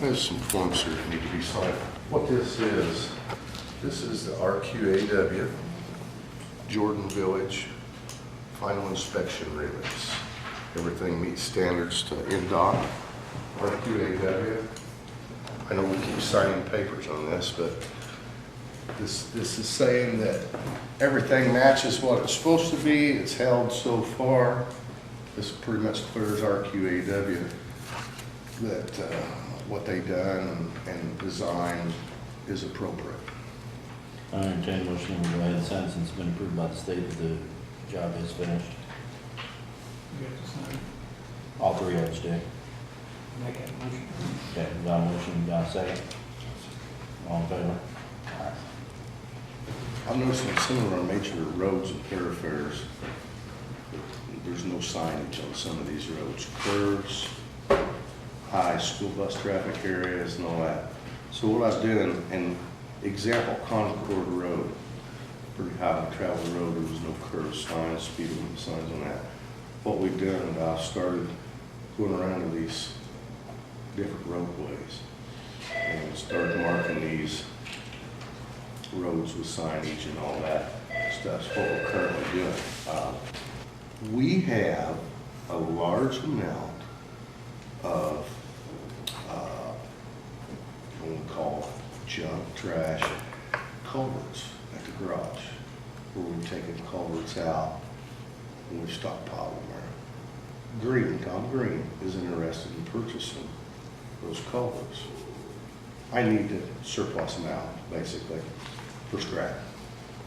There's some forms here that need to be signed. What this is the RQAW, Jordan Village Final Inspection Release. Everything meets standards to NDOT, RQAW. I know we keep signing papers on this, but this is saying that everything matches what it's supposed to be. It's held so far. This pretty much clears RQAW that what they done and designed is appropriate. I entertain a motion to go ahead and sign since it's been approved by the state that the job is finished. You have to sign. All three of us do. Make that motion. Okay, we got a motion, we got a second. All in favor? I'm noticing some of our major roads and thoroughfares, there's no signage on some of these roads. Curves, high school bus traffic areas and all that. So what I was doing, and example, Concord Road, pretty highly traveled road, there was no curve signs, speed limit signs on that. What we've done, I started going around to these different roadways and started marking these roads with signage and all that stuff. That's what we're currently doing. We have a large amount of what we call junk, trash, culverts at the garage, where we've taken culverts out and we've stockpiled them there. Tom Green is interested in purchasing those culverts. I need to surplus them out, basically, for scrap.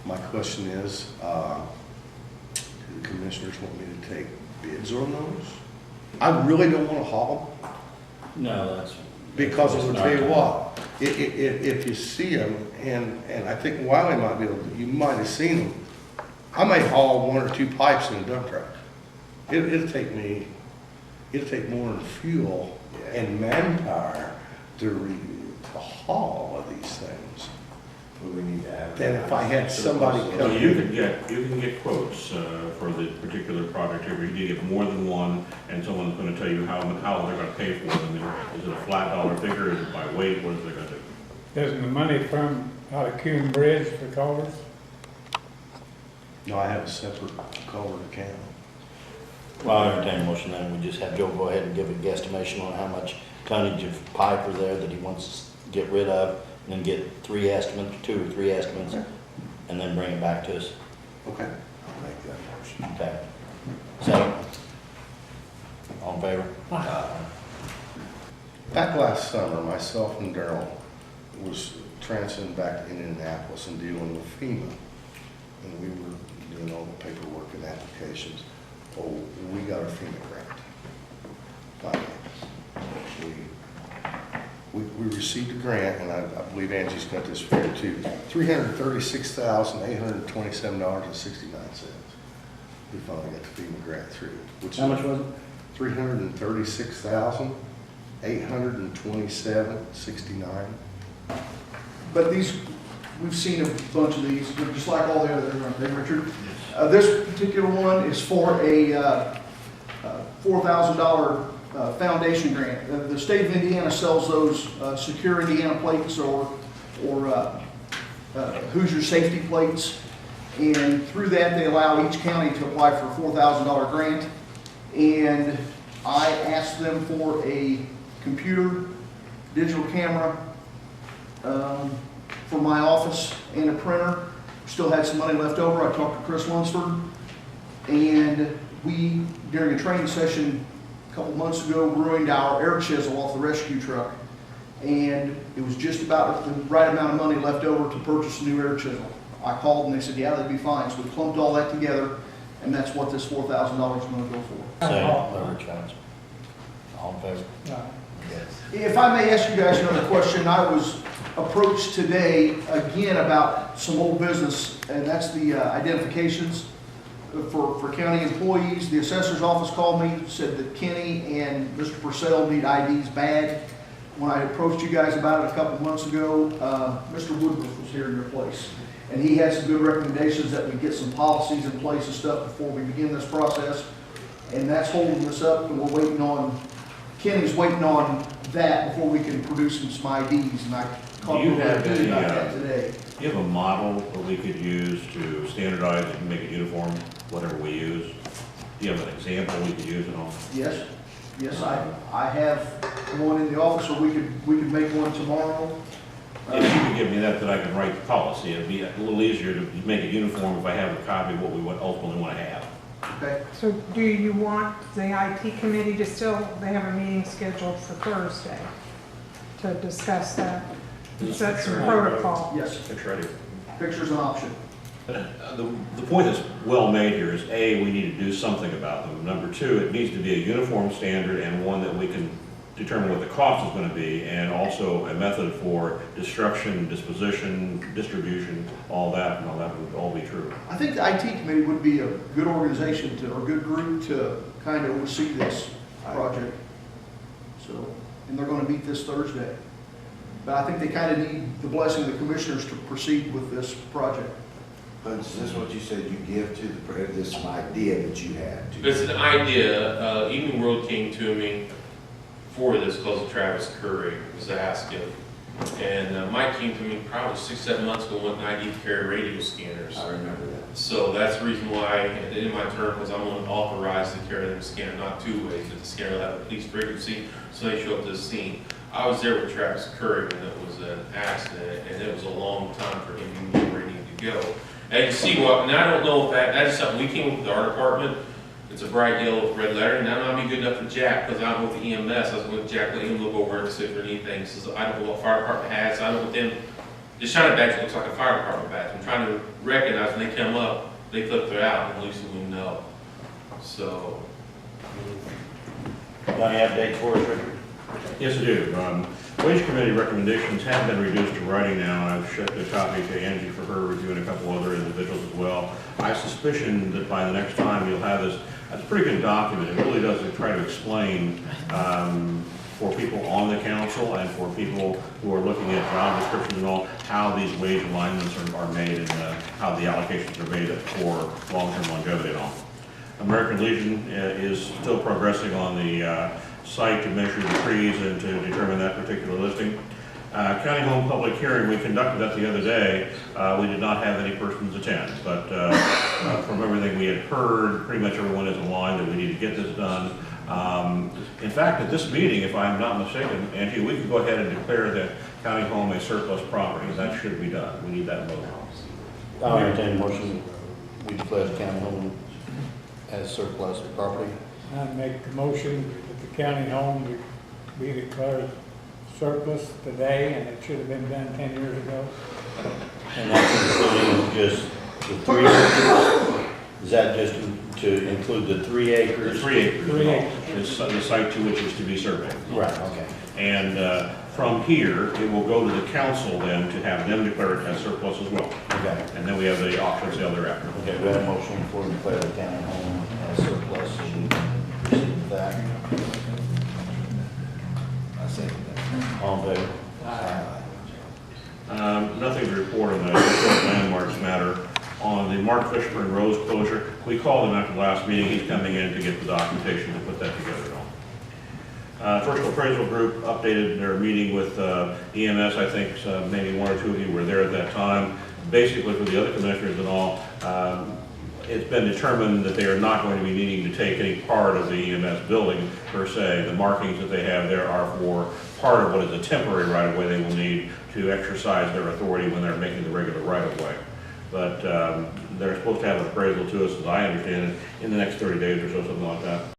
My question is, do the commissioners want me to take bids on those? I really don't want to haul them, No, that's. because I will tell you what, if you see them, and I think Wiley might be able to, you might have seen them, I may haul 1 or 2 pipes in a dump truck. It'll take more than fuel and manpower to haul all of these things. We need to have. Than if I had somebody come Well, in. you can get quotes for the particular project. If you can get more than one, and someone's going to tell you how they're going to pay for them. Is it a flat dollar figure? Is it by weight? What is they going to do? Doesn't the money from out of Coon Bridge for culverts? No, I have a separate culvert account. Well, I entertain a motion then, we just have Joe go ahead and give a guesstimation on how much tonnage of pipe are there that he wants to get rid of, and then get 3 estimates, 2 or 3 estimates, and then bring it back to us. Okay. I'll make that motion. Okay. Second? All in favor? Back last summer, myself and Darrell was transiting back to Indianapolis and dealing with FEMA. And we were doing all the paperwork and applications. Oh, we got our FEMA grant. Finally. We received a grant, and I believe Angie's got this for you too, $336,827.69. We finally got the FEMA grant through. Which How much was it? $336,827.69. But these, we've seen a bunch of these, but just like all the others, aren't they, Richard? This particular one is for a $4,000 foundation grant. The state of Indiana sells those secure Indiana plates or Hoosier safety plates. And through that, they allow each county to apply for a $4,000 grant. And I asked them for a computer, digital camera, for my office and a printer. Still had some money left over. I talked to Chris Lunsford, and we, during a training session a couple months ago, ruined our air chisel off the rescue truck. And it was just about the right amount of money left over to purchase a new air chisel. I called and they said, yeah, that'd be fine. So we clumped all that together, and that's what this $4,000 is going to go for. Second, whatever charge. All in favor? Yes. If I may ask you guys another question, I was approached today again about some old business, and that's the identifications for county employees. The assessor's office called me, said that Kenny and Mr. Purcell need IDs bad. When I approached you guys about it a couple months ago, Mr. Woodruff was here in your place, and he had some good recommendations that we get some policies in place and stuff before we begin this process, and that's holding us up, and we're waiting on, Kenny's waiting on that before we can produce some IDs, and I talked Do you to have them any, about that today. Do you have a model that we could use to standardize it and make it uniform, whatever we use? Do you have an example we could use at all? Yes, yes, I have one in the office, or we could make one tomorrow. If you could give me that, then I can write the policy. It'd be a little easier to make it uniform if I have a copy of what we would ultimately want to have. Okay, So do you want the IT committee to still, they have a meeting scheduled for Thursday to discuss that? Set some protocol. yes, It's ready. picture's an option. The point that's well made here is, A, we need to do something about them. Number two, it needs to be a uniform standard and one that we can determine what the cost is going to be, and also a method for destruction, disposition, distribution, all that would all be true. I think the IT committee would be a good organization to, or a good group to kind of oversee this project. So, and they're gonna meet this Thursday. But I think they kind of need the blessing of the commissioners to proceed with this project. But is this what you said you give to the, this idea that you had? to- It's an idea, Evening World came to me for this because of Travis Curry was asking. And Mike came to me probably 6-7 months ago, wanting an ID to carry radio scanners. I remember that. So that's the reason why, in my term, was I'm going to authorize to carry them scanner, not two ways, but the scanner will have a police frequency, so they show up to the scene. I was there with Travis Curry when it was an accident, and it was a long time for him to be ready to go. And you see what, and I don't know if that's something we came up with our department. It's a bright yellow with red lettering. That might be good enough for Jack, because I'm with the EMS. I was with Jack, let him look over and see if there's anything. He says, I don't know what fire department has. I don't know what them. The shiny badge looks like a fire department badge. I'm trying to recognize when they come up, they flip it out, and at least we know. So. Got any updates for us, Richard? Yes, I do. Wage committee recommendations have been reduced to writing now, and I've shipped a copy to Angie for her review and a couple other individuals as well. I suspicion that by the next time you'll have this, that's a pretty good document. It really does try to explain for people on the council and for people who are looking at job descriptions and all, how these wage alignments are made and how the allocations are made for long-term longevity and all. American Legion is still progressing on the site to measure the trees and to determine that particular listing. County Home Public Hearing, we conducted that the other day. We did not have any persons attend, but from everything we had heard, pretty much everyone is aligned that we need to get this done. In fact, at this meeting, if I'm not mistaken, Angie, we could go ahead and declare the county home a surplus property. That should be done. We need that vote. I'll entertain a motion, we declare the county home as surplus property. I make the motion that the county home be declared surplus today, and it should have been done 10 years ago. And that's including just the 3 acres? Is that just to include the 3 acres? There's 3 acres. 3 acres. The site to which is to be surveyed. Right, okay. And from here, it will go to the council then to have them declare it as surplus as well. Okay. And then we have the auction sale thereafter. Okay, we have a motion for declare the county home as surplus and proceed with that. I said that. All in favor? Nothing to report on the short landmarks matter. On the Mark Fishburne Rose closure, we called him after the last meeting. He's coming in to get the documentation to put that together. First Appraisal Group updated their meeting with EMS. I think maybe 1 or 2 of you were there at that time. Basically, for the other commissioners and all, it's been determined that they are not going to be needing to take any part of the EMS building per se. The markings that they have there are for part of what is a temporary right-of-way they will need to exercise their authority when they're making the regular right-of-way. But they're supposed to have an appraisal to us, as I understand it, in the next 30 days or so, something like that.